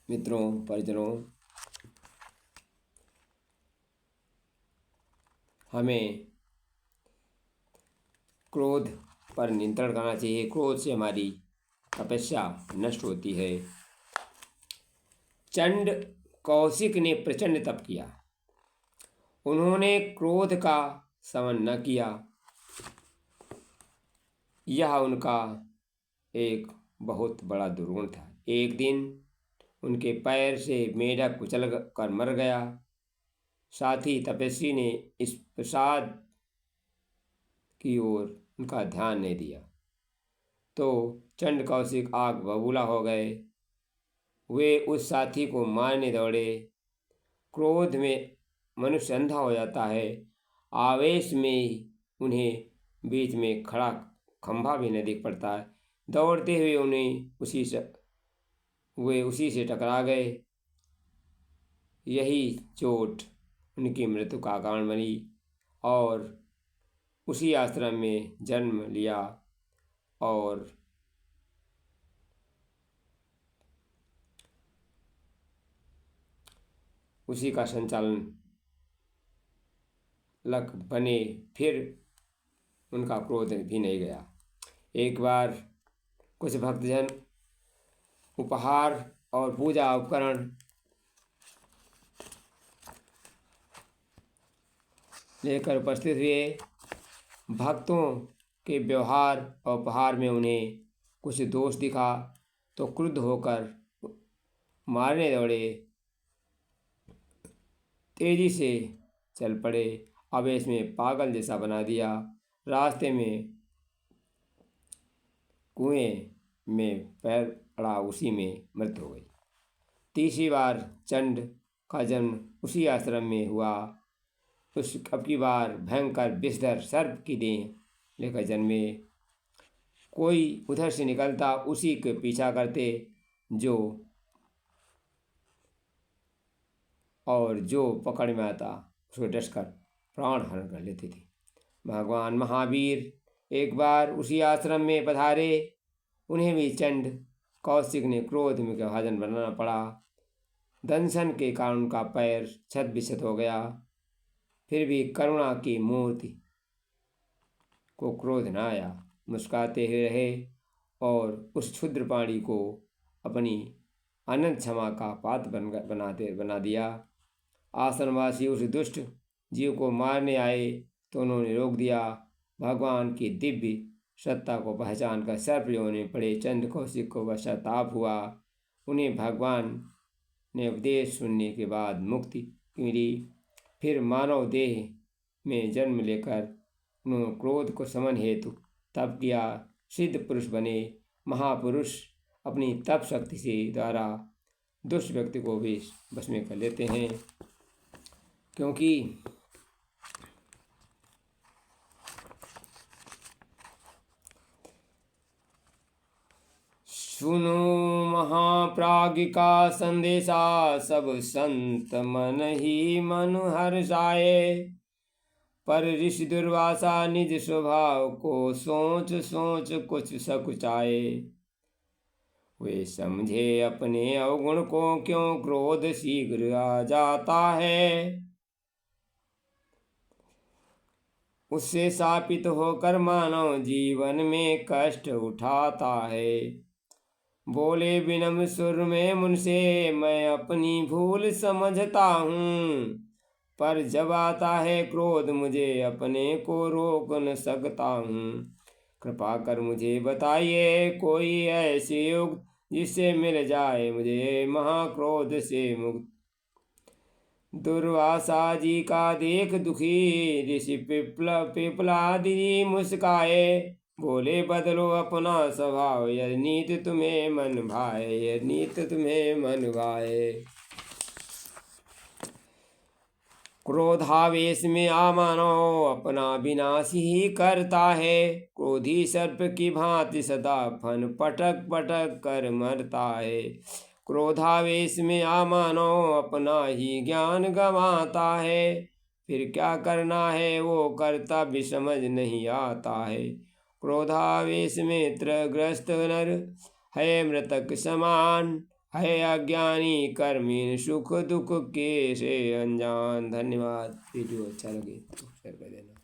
मित्रों, परिजनों, हमें क्रोध पर नियंत्रण करना चाहिए। क्रोध से हमारी तपस्या नष्ट होती है। चंड कौशिक ने प्रचंड तप किया। उन्होंने क्रोध का शमन न किया। यह उनका एक बहुत बड़ा दुर्गुण था। एक दिन उनके पैर से मेढक कुचल कर मर गया। साथ ही तपस्वी ने इस प्रसाद की ओर उनका ध्यान नहीं दिया, तो चंड कौशिक आग बबूला हो गए। वे उस साथी को मारने दौड़े। क्रोध में मनुष्य अंधा हो जाता है। आवेश में उन्हें बीच में खड़ा खंभा भी नहीं दिख पड़ता है। दौड़ते हुए वे उसी से टकरा गए। यही चोट उनकी मृत्यु का कारण बनी और उसी आश्रम में जन्म लिया और उसी का संचालन लक बने। फिर उनका क्रोध भी नहीं गया। एक बार कुछ भक्तजन उपहार और पूजा उपकरण लेकर उपस्थित हुए। भक्तों के व्यवहार और उपहार में उन्हें कुछ दोष दिखा तो क्रुद्ध होकर मारने दौड़े। तेजी से चल पड़े। आवेश में पागल जैसा बना दिया। रास्ते में कुएं में पैर पड़ा, उसी में मृत्यु हो गई। तीसरी बार चंड का जन्म उसी आश्रम में हुआ। उस अब की बार भयंकर विषधर सर्प की देह लेकर जन्मे। कोई उधर से निकलता उसी के पीछा करते, जो पकड़ में आता उसको डसकर प्राण हरण कर लेते थे। भगवान महावीर एक बार उसी आश्रम में पधारे। उन्हें भी चंड कौशिक ने क्रोध में विभाजन बनाना पड़ा। दंशन के कारण उनका पैर छत बिछत हो गया। फिर भी करुणा की मूर्ति को क्रोध न आया। मुस्कुराते हुए रहे और उस क्षुद्र प्राणी को अपनी अनंत क्षमा का पात्र बना दिया। आश्रमवासी उस दुष्ट जीव को मारने आए तो उन्होंने रोक दिया। भगवान की दिव्य सत्ता को पहचान कर सर्प योनि में पड़े चंड कौशिक को पश्चाताप हुआ। उन्हें भगवान ने उपदेश सुनने के बाद मुक्ति मिली। फिर मानव देह में जन्म लेकर उन्होंने क्रोध को शमन हेतु तप किया। सिद्ध पुरुष बने। महापुरुष अपनी तप शक्ति से द्वारा दुष्ट व्यक्ति को भी वश में कर लेते हैं, क्योंकि सुनो महाप्राज्ञिका संदेशा, सब संत मन ही मन हर्षाए। पर ऋषि दुर्वासा निज स्वभाव को सोच सोच कुछ सकुचाए। वे समझे अपने अवगुण को, क्यों क्रोध शीघ्र आ जाता है। उससे शापित होकर मानव जीवन में कष्ट उठाता है। बोले विनम्र सुर में मुझसे, मैं अपनी भूल समझता हूँ। पर जब आता है क्रोध मुझे अपने को रोक न सकता हूँ। कृपा कर मुझे बताइए कोई ऐसी युक्त, जिससे मिल जाए मुझे महाक्रोध से मुक्त। दुर्वासा जी का देख दुखी ऋषि पिपलादि मुस्काए। बोले बदलो अपना स्वभाव, यह नीत तुम्हें मन भाए, यह नीत तुम्हें मन भाए। क्रोधावेश में आ मानो अपना विनाश ही करता है। क्रोधी सर्प की भांति सदा फन पटक पटक कर मरता है। क्रोधावेश में आ मानो अपना ही ज्ञान गंवाता है। फिर क्या करना है वो कर्तव्य समझ नहीं आता है। क्रोधावेश में त्रग्रस्त नर है मृतक समान, है अज्ञानी कर्मीन सुख दुख के से अनजान। धन्यवाद। वीडियो अच्छा लगे तो शेयर कर देना।